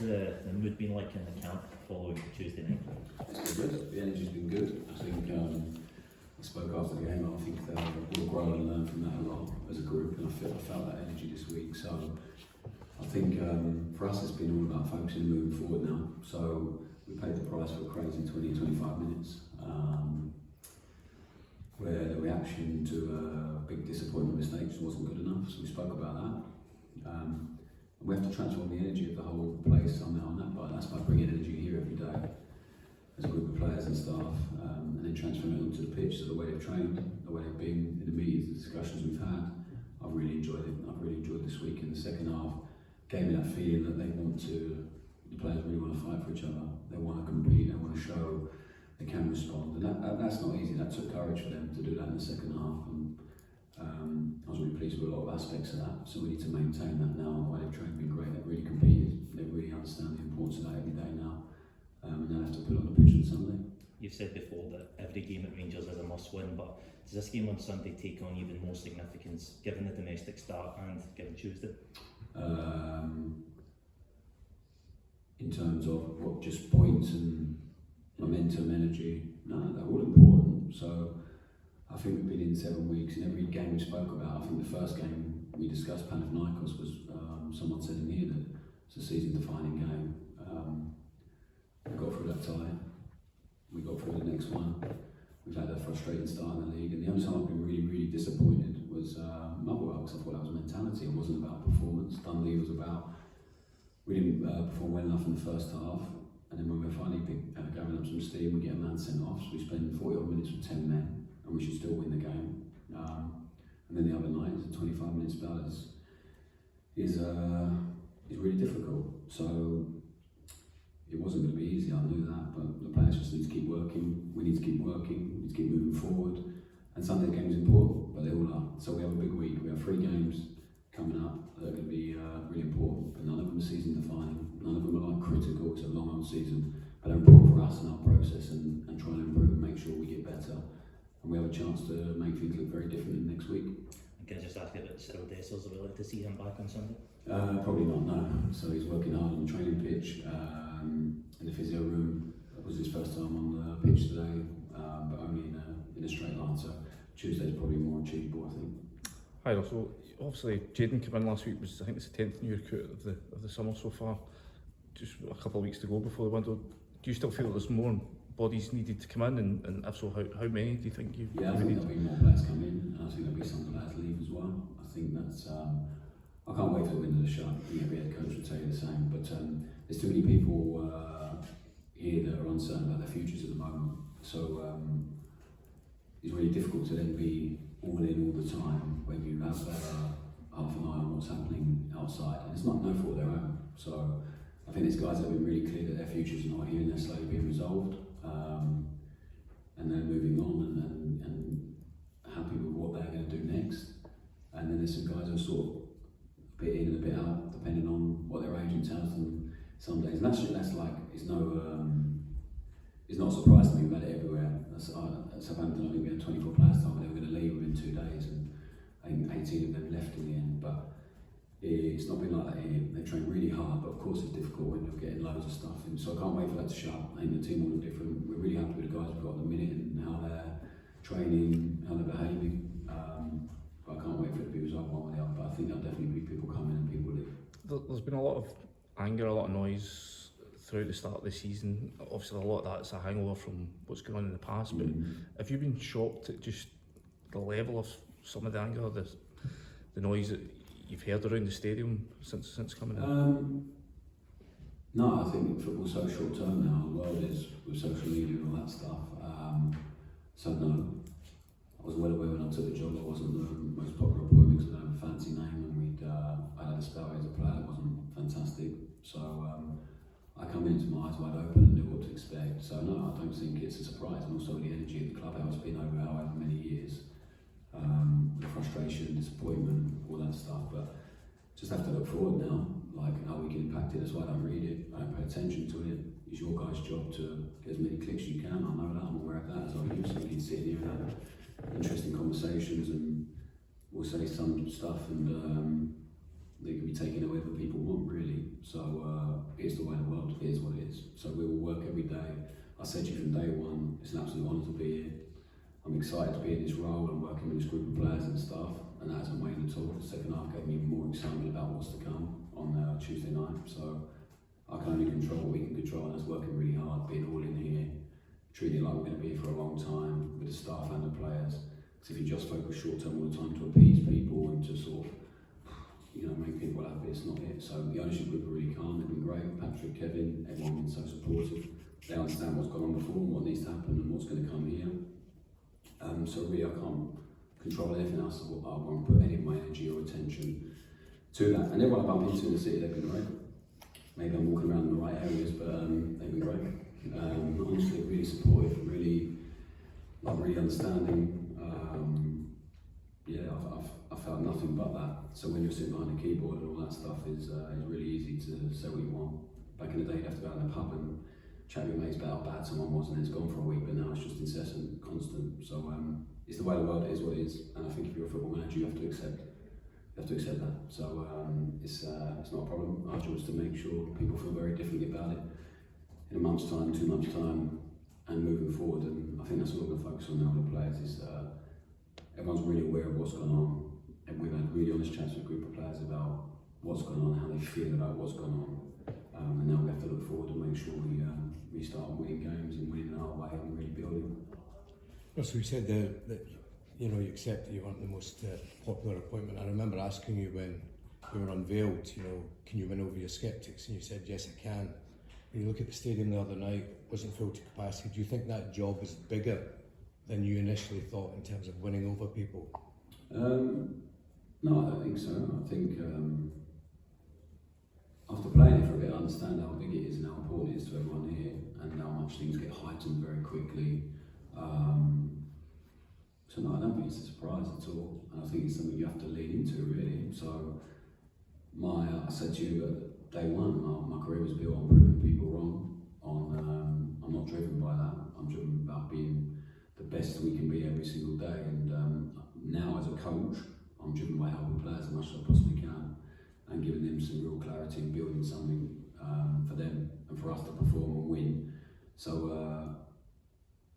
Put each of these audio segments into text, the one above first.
the mood been like in the camp following Tuesday night? It's been good. The energy's been good. I think I spoke after the game. I think we'll grow and learn from that a lot as a group, and I felt that energy this week. So I think for us, it's been all about focusing and moving forward now. So we paid the price for a crazy 20-25 minutes, where the reaction to a big disappointment mistake just wasn't good enough. So we spoke about that. We have to transform the energy of the whole place somehow on that, but that's by bringing energy here every day as a group of players and staff, and then transferring it onto the pitch. So the way they've trained, the way they've been in the meetings, the discussions we've had, I've really enjoyed it. I've really enjoyed this week. In the second half, gave me that feeling that the players really want to fight for each other. They want to compete. They want to show they can respond, and that's not easy. That took courage for them to do that in the second half. And I was really pleased with a lot of aspects of that, so we need to maintain that now. The way they've trained been great, they've really competed, they really understand the importance of that every day now, and they have to put it on the pitch on Sunday. You've said before that every game at Rangers is a must-win, but does this game on Sunday take on even more significance given the domestic start and given Tuesday? In terms of what, just points and momentum, energy, no, they're all important. So I think we've been in 7 weeks, and every game we spoke about, I think the first game we discussed, Panathinaikos, was someone said in here that it's a season-defining game. We got through that tie, we got through the next one. We've had a frustrating start in the league, and the only time I've been really disappointed was Motherwell, because I thought that was mentality. It wasn't about performance. Dundee was about, we didn't perform well enough in the first half, and then when we're finally gathering up some steam, we get a man sent off, so we spend 40 odd minutes with 10 men, and we should still win the game. And then the other night, it's a 25-minute spell is really difficult. So it wasn't going to be easy, I knew that, but the players just need to keep working. We need to keep working, we need to keep moving forward. And Sunday's game is important, but they all are. So we have a big week. We have 3 games coming up that are going to be really important, but none of them are season defining. None of them are like critical. It's a long old season, but they're important for us and our process and trying to improve and make sure we get better. And we have a chance to make things look very different next week. Can I just ask you about Cyril Dessers? Are we like to see him back on Sunday? Probably not, no. So he's working hard on the training pitch, in the physio room. That was his first time on the pitch today, but only in a straight line. So Tuesday's probably more achievable, I think. Hi, so obviously Jayden came in last week, I think it's the 10th new recruit of the summer so far. Just a couple of weeks to go before the window. Do you still feel there's more bodies needed to come in, and if so, how many do you think you Yeah, I think need? there'll be more players come in, and I think there'll be some players leave as well. I think that's, I can't wait for the window to shut. I think every head coach will tell you the same, but there's too many people here that are uncertain about their futures at the moment. So it's really difficult to then be all in all the time when you have half an eye on what's happening outside, and it's not no fault of their own. So I think there's guys that have been really clear that their futures are not here and they're slowly being resolved, and they're moving on and happy with what they're going to do next. And then there's some guys who are sort of a bit in and a bit out, depending on what their agent tells them some days. And that's like, it's not a surprise to me. We've had it everywhere. At Southampton, I think we had 24 players told me they were going to leave within 2 days, and I think 18 of them left in the end. But it's not been like that here. They train really hard, but of course it's difficult when you're getting loads of stuff. And so I can't wait for that to shut. I think the team will look different. We're really happy with the guys we've got at the minute and how they're training, how they're behaving. But I can't wait for it to be resolved one way or the other. But I think there'll definitely be people coming and people leave. There's been a lot of anger, a lot of noise throughout the start of the season. Obviously a lot of that's a hangover from what's going on in the past, but have you been shocked at just the level of some of the anger, the noise that you've heard around the stadium since coming in? No, I think football's so short term now. The world is with social media and all that stuff. So no, I was well aware when I took the job I wasn't the most popular appointment because I don't have a fancy name, and I had a spell as a player that wasn't fantastic. So I come into my eyes wide open and knew what to expect. So no, I don't think it's a surprise. And also the energy of the club, how it's been over however many years. The frustration, disappointment, all that stuff, but just have to look forward now, like how we can impact it. That's why I don't read it, I don't pay attention to it. It's your guys' job to get as many clicks as you can. I know that, I'm aware of that as are you, so we can sit here and have interesting conversations, and we'll say some stuff and they can be taken away whether people want, really. So it's the way of the world, it is what it is. So we will work every day. I said to you from day one, it's an absolute honour to be here. I'm excited to be in this role and working with this group of players and staff, and that hasn't waned at all. The second half gave me even more excitement about what's to come on Tuesday night. So I can only control what we can control, and that's working really hard, being all in here, treating it like we're going to be here for a long time with the staff and the players. Because if you just focus short term all the time to appease people and to sort of, make people happy, it's not it. So the ownership group are really calm, they've been great. Patrick, Kevin, everyone been so supportive. They understand what's gone on before and what needs to happen and what's going to come here. So really I can't control anything else. I won't put any of my energy or attention to that. And everyone I bump into in the city, they've been great. Maybe I'm walking around in the right areas, but they've been great. Honestly, really supportive, really understanding. I felt nothing but that. So when you're sitting behind a keyboard and all that stuff is really easy to say what you want. Back in the day, you have to go out in the pub and chat with your mates about how bad someone was, and it's gone for a week, but now it's just incessant, constant. So it's the way the world is what it is, and I think if you're a football manager, you have to accept that. So it's not a problem. Our job is to make sure people feel very differently about it in a month's time, 2 months' time, and moving forward. And I think that's what we're going to focus on now with the players. Is everyone's really aware of what's gone on, and we've had really honest chats with a group of players about what's gone on, how they feel about what's gone on. And now we have to look forward and make sure we start winning games and winning in our way and really building. Well, so you said that you accept that you weren't the most popular appointment. I remember asking you when you were unveiled, can you win over your sceptics? And you said, yes, I can. When you look at the stadium the other night, it wasn't full to capacity. Do you think that job is bigger than you initially thought in terms of winning over people? No, I don't think so. I think after playing it for a bit, I understand how big it is and how important it is to everyone here, and how much things get heightened very quickly. So no, I don't think it's a surprise at all, and I think it's something you have to lean into, really. So I said to you at day one, my career was built on proving people wrong. I'm not driven by that. I'm driven about being the best we can be every single day, and now as a coach, I'm driven by helping players as much as I possibly can, and giving them some real clarity and building something for them and for us to perform and win. So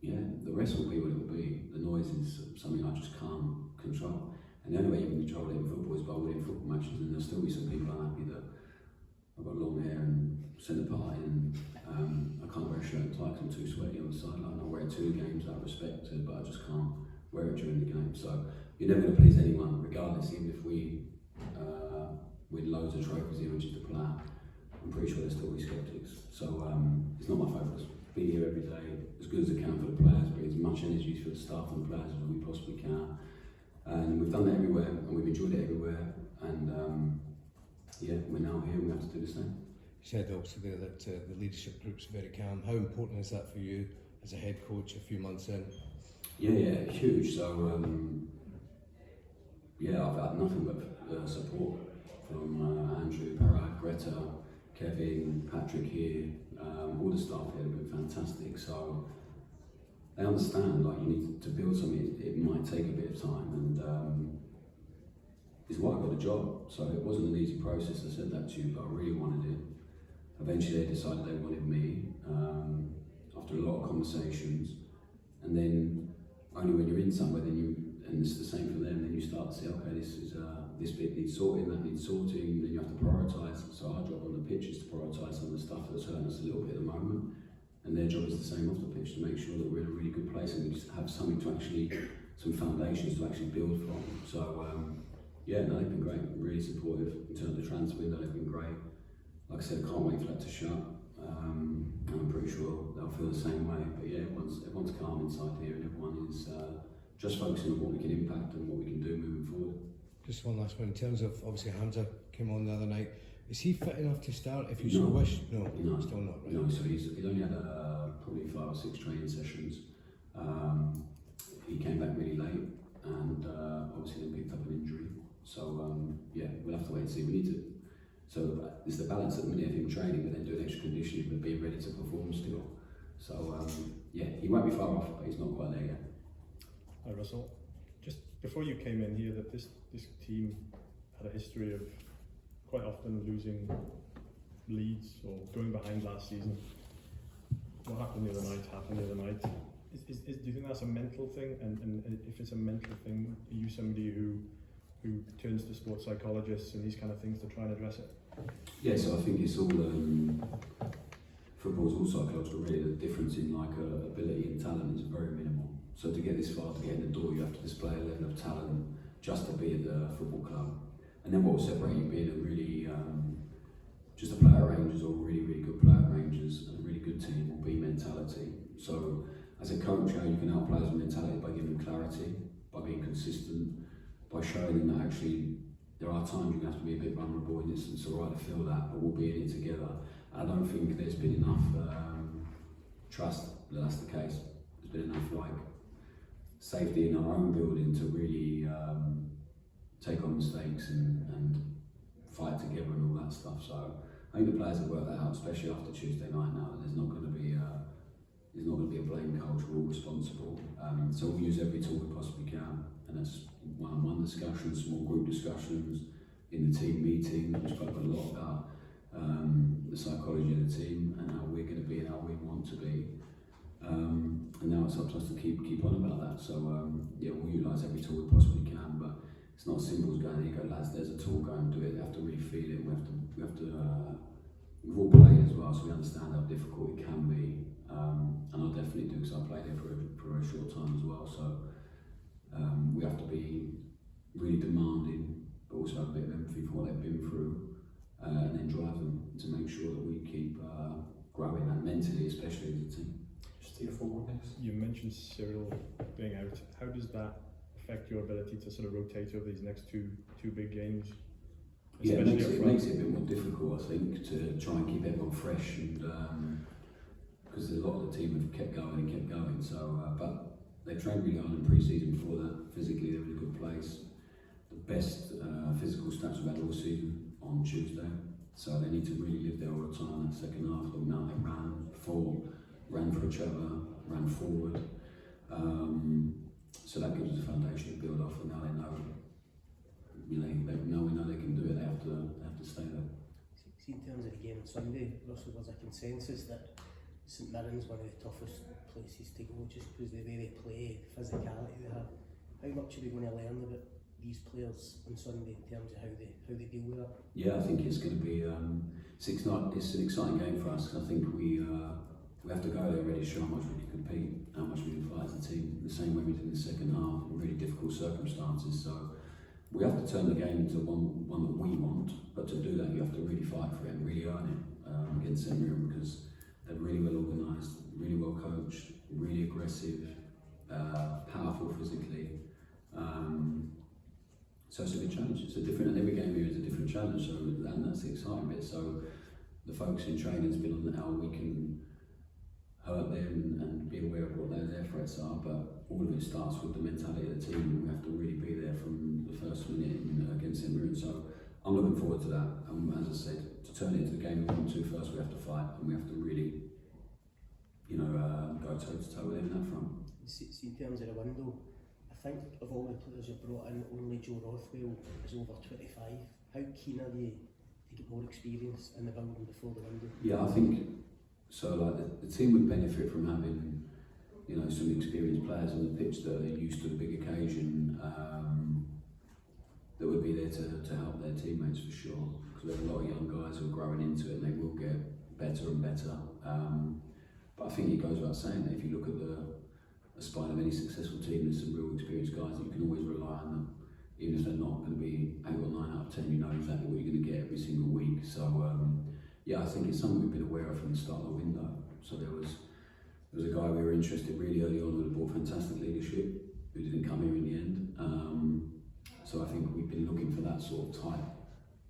the rest will be what it will be. The noise is something I just can't control, and the only way you can control it in football is by winning football matches. And there'll still be some people unhappy that I've got long hair and centre party, and I can't wear a shirt and tie because I'm too sweaty on the sideline. I'll wear it to the games out of respect, but I just can't wear it during the game. So you're never going to please anyone, regardless. Even if we win loads of trophies here, which is the plan, I'm pretty sure there'll still be sceptics. So it's not my focus. Be here every day, as good as I can for the players, bring as much energy for the staff and the players as we possibly can. And we've done that everywhere, and we've enjoyed it everywhere. And we're now here, and we have to do the same. You said also there that the leadership group's very calm. How important is that for you as a head coach a few months in? Yeah, huge. So I've had nothing but support from Andrew, Parag, Greta, Kevin, Patrick here, all the staff here have been fantastic. So they understand, like, you need to build something, it might take a bit of time, and it's why I got a job. So it wasn't an easy process, I said that to you, but I really wanted it. Eventually they decided they wanted me, after a lot of conversations, and then only when you're in somewhere, and it's the same for them, then you start to say, okay, this bit needs sorting, that needs sorting, then you have to prioritise. So our job on the pitch is to prioritise some of the stuff that's hurting us a little bit at the moment, and their job is the same off the pitch, to make sure that we're in a really good place and we just have something to actually, some foundations to actually build from. So they've been great, really supportive. In terms of the transfer window, they've been great. Like I said, I can't wait for that to shut, and I'm pretty sure they'll feel the same way. But yeah, everyone's calm inside here, and everyone is just focusing on what we can impact and what we can do moving forward. Just one last one. In terms of, obviously Hamza came on the other night. Is he fit enough to start if you so wish? No, still not. Right? No, so he's only had probably 5 or 6 training sessions. He came back really late, and obviously then picked up an injury. So we'll have to wait and see. We need to. So it's the balance at the minute of him training, but then doing extra conditioning, but being ready to perform still. So he won't be far off, but he's not quite there yet. Hi Russell, just before you came in here, that this team had a history of quite often losing leads or going behind last season. What happened the other night. Do you think that's a mental thing? And if it's a mental thing, are you somebody who turns to sports psychologists and these kind of things to try and address it? Yeah, so I think it's all football's all psychological. Really, the difference in ability and talent is very minimal. So to get this far, to get in the door, you have to display a level of talent just to be at the football club. And then what will separate you being a really just a player at Rangers or a really, really good player at Rangers and a really good team will be mentality. So as a coach, how you can help players with mentality by giving them clarity, by being consistent, by showing them that actually there are times you have to be a bit vulnerable and it's alright to feel that, but we'll be in it together. I don't think there's been enough trust that that's the case. There's been enough safety in our own building to really take on mistakes and fight together and all that stuff. So I think the players have worked that out, especially after Tuesday night now, that there's not going to be a blame culture, we're all responsible. So we'll use every tool we possibly can, and that's one-on-one discussions, small group discussions, in the team meeting. We spoke a lot about the psychology of the team and how we're going to be and how we want to be. And now it's up to us to keep on about that. So yeah, we'll utilise every tool we possibly can, but it's not as simple as going, here you go lads, there's a tool, go and do it. They have to really feel it. We've all played as well, so we understand how difficult it can be. And I definitely do, because I played there for a short time as well. So we have to be really demanding, but also have a bit of empathy for what they've been through, and then drive them to make sure that we keep growing that mentally, especially as a team. Just to your forward next. You mentioned Cyril being out. How does that affect your ability to sort of rotate over these next two big games? Yeah, it makes it a bit more difficult, I think, to try and keep everyone fresh, and because a lot of the team have kept going. So, but they trained really hard in pre-season before that. Physically, they're in a good place. The best physical stats we've had all season on Tuesday. So they need to really live there all the time. That second half, the amount they ran for each other, ran forward. So that gives us a foundation to build off, and now they know. We know they can do it. They have to stay there. See, in terms of the game on Sunday, Russell, there's a consensus that St Mirren's one of the toughest places to go, just because the way they play, the physicality they have. How much are we going to learn about these players on Sunday in terms of how they deal with that? Yeah, I think it's going to be it's an exciting game for us, because I think we have to go there ready to show how much we can compete, how much we can fight as a team, the same way we did in the second half in really difficult circumstances. So we have to turn the game into one that we want, but to do that you have to really fight for it and really earn it against St Mirren, because they're really well organised, really well coached, really aggressive, powerful physically. So it's a big challenge. Every game here is a different challenge, so and that's the exciting bit. So the focus in training has been on how we can hurt them and be aware of what their threats are, but all of it starts with the mentality of the team, and we have to really be there from the first minute against St Mirren. So I'm looking forward to that. As I said, to turn it into the game we want to, first we have to fight, and we have to really, go toe to toe with them in that front. See, in terms of the window, I think of all the players you've brought in, only Joe Rothwell is over 25. How keen are you to get more experience in the building before the window? Yeah, I think so. The team would benefit from having, some experienced players on the pitch that are used to the big occasion, that would be there to help their teammates for sure. Because we have a lot of young guys who are growing into it, and they will get better and better. But I think it goes without saying that if you look at the spine of any successful team, there's some real experienced guys that you can always rely on them. Even if they're not going to be 8 or 9 out of 10, you know exactly what you're going to get every single week. So yeah, I think it's something we've been aware of from the start of the window. So there was a guy we were interested really early on who had brought fantastic leadership, who didn't come here in the end. So I think we've been looking for that sort of type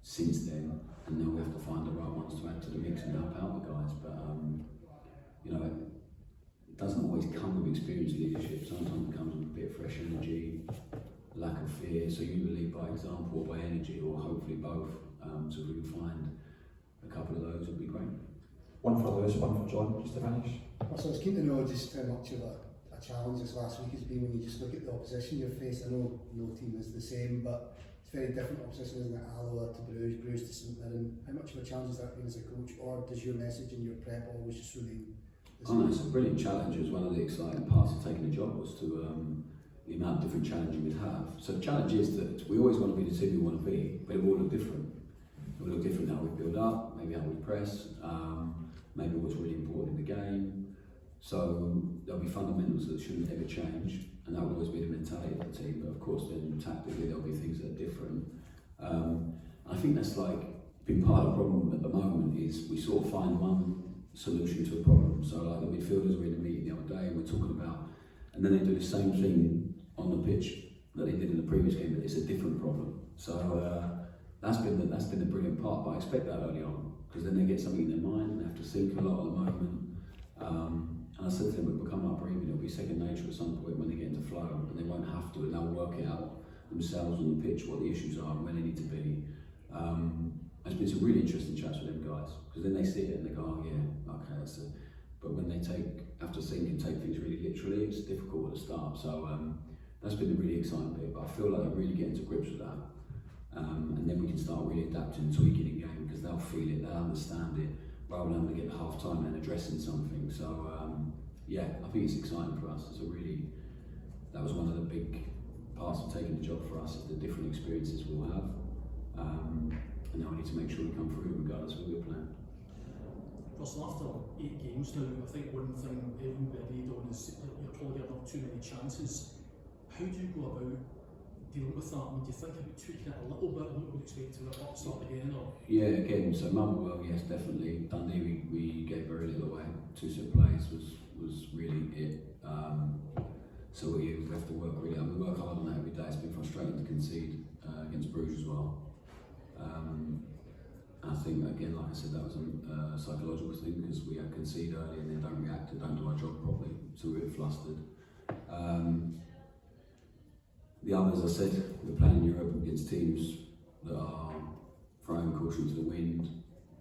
since then, and now we have to find the right ones to add to the mix and help out the guys. But it doesn't always come with experienced leadership. Sometimes it comes with a bit of fresh energy, lack of fear. So you lead by example or by energy, or hopefully both. So if we can find a couple of those, it would be great. One for Lewis, one for John, just to finish. So I was keen to know just how much of a challenge this last week has been when you just look at the opposition you've faced. I know no team is the same, but it's very different opposition, isn't it? Alloa to Bruges to St Mirren. How much of a challenge has that been as a coach, or does your message and your prep always just remain the Oh no, same? it's a brilliant challenge. It was one of the exciting parts of taking the job, was to the amount of different challenges we'd have. So the challenge is that we always want to be the team we want to be, but it will look different. It will look different how we build up, maybe how we press, maybe what's really important in the game. So there'll be fundamentals that shouldn't ever change, and that will always be the mentality of the team. But of course, then tactically there'll be things that are different. I think that's like been part of the problem at the moment, is we sort of find one solution to a problem. So like the midfielders were in a meeting the other day and we're talking about, and then they do the same thing on the pitch that they did in the previous game, but it's a different problem. So that's been the brilliant part. But I expect that early on, because then they get something in their mind and they have to think a lot at the moment. And I said to them, it will become like breathing. It'll be second nature at some point when they get into flow, and they won't have to, and they'll work it out themselves on the pitch what the issues are and where they need to be. There's been some really interesting chats with them guys, because then they see it and they go, oh yeah, okay, that's it. But when they have to think and take things really literally, it's difficult at the start. So that's been the really exciting bit. But I feel like they're really getting to grips with that, and then we can start really adapting and tweaking in game, because they'll feel it, they'll understand it, rather than having to get half time and addressing something. So yeah, I think it's exciting for us. That was one of the big parts of taking the job for us, is the different experiences we'll have. And now we need to make sure we come through regardless of who we're playing. Russell, after 8 games now, I think one thing everyone will agreed on is that you're probably getting too many chances. How do you go about dealing with that? I mean, do you think about tweaking it a little bit? Would expect to start again? Or? Yeah, again, so Motherwell, yes, definitely. Dundee, we gave very little away. 2 set plays was really it. So we have to work really hard. We work hard on that every day. It's been frustrating to concede against Bruges as well. I think, again, like I said, that was a psychological thing, because we had concede early and then don't react and don't do our job properly, so we're a bit flustered. The others, I said, we're playing in Europe against teams that are throwing caution to the wind.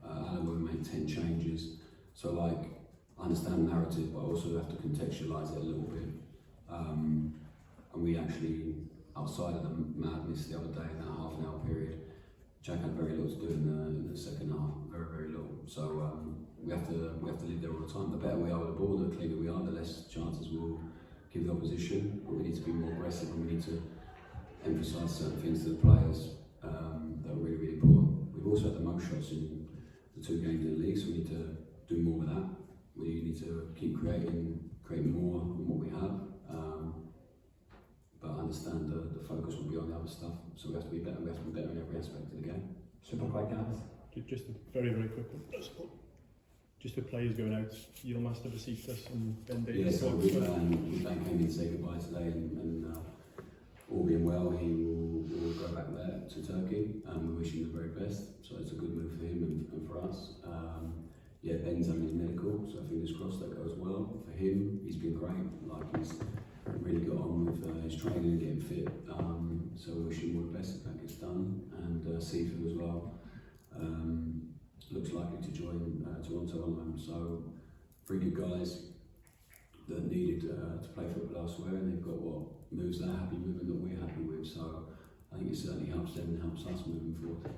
Alloa made 10 changes, so like, I understand the narrative, but I also have to contextualise it a little bit. And we actually, outside of the madness the other day in that half an hour period, Jack had very little to do in the second half, very, very little. So we have to live there all the time. The better we are with the ball, the cleaner we are, the less chances we'll give the opposition. But we need to be more aggressive, and we need to emphasise certain things to the players that are really, really important. We've also had the most shots in the 2 games in the league, so we need to do more with that. We need to keep creating more than what we have. But I understand the focus will be on the other stuff, so we have to be better. We have to be better in every aspect of the game. Super quick, Gareth. Just a very, very quick one. Just the players going out, Yilmaz Besiktas and Ben Yeah, Davies. so Dan came in to say goodbye today, and all being well, he will go back there to Turkey, and we wish him the very best. So it's a good move for him and for us. Yeah, Ben's on his medical, so fingers crossed that goes well for him. He's been great. Like, he's really got on with his training and getting fit. So we wish him all the best if that gets done. And Sifu as well. Looks likely to join Toronto on loan. So 3 good guys that needed to play football elsewhere, and they've got what moves they're happy with and that we're happy with. So I think it certainly helps them and helps us moving forward.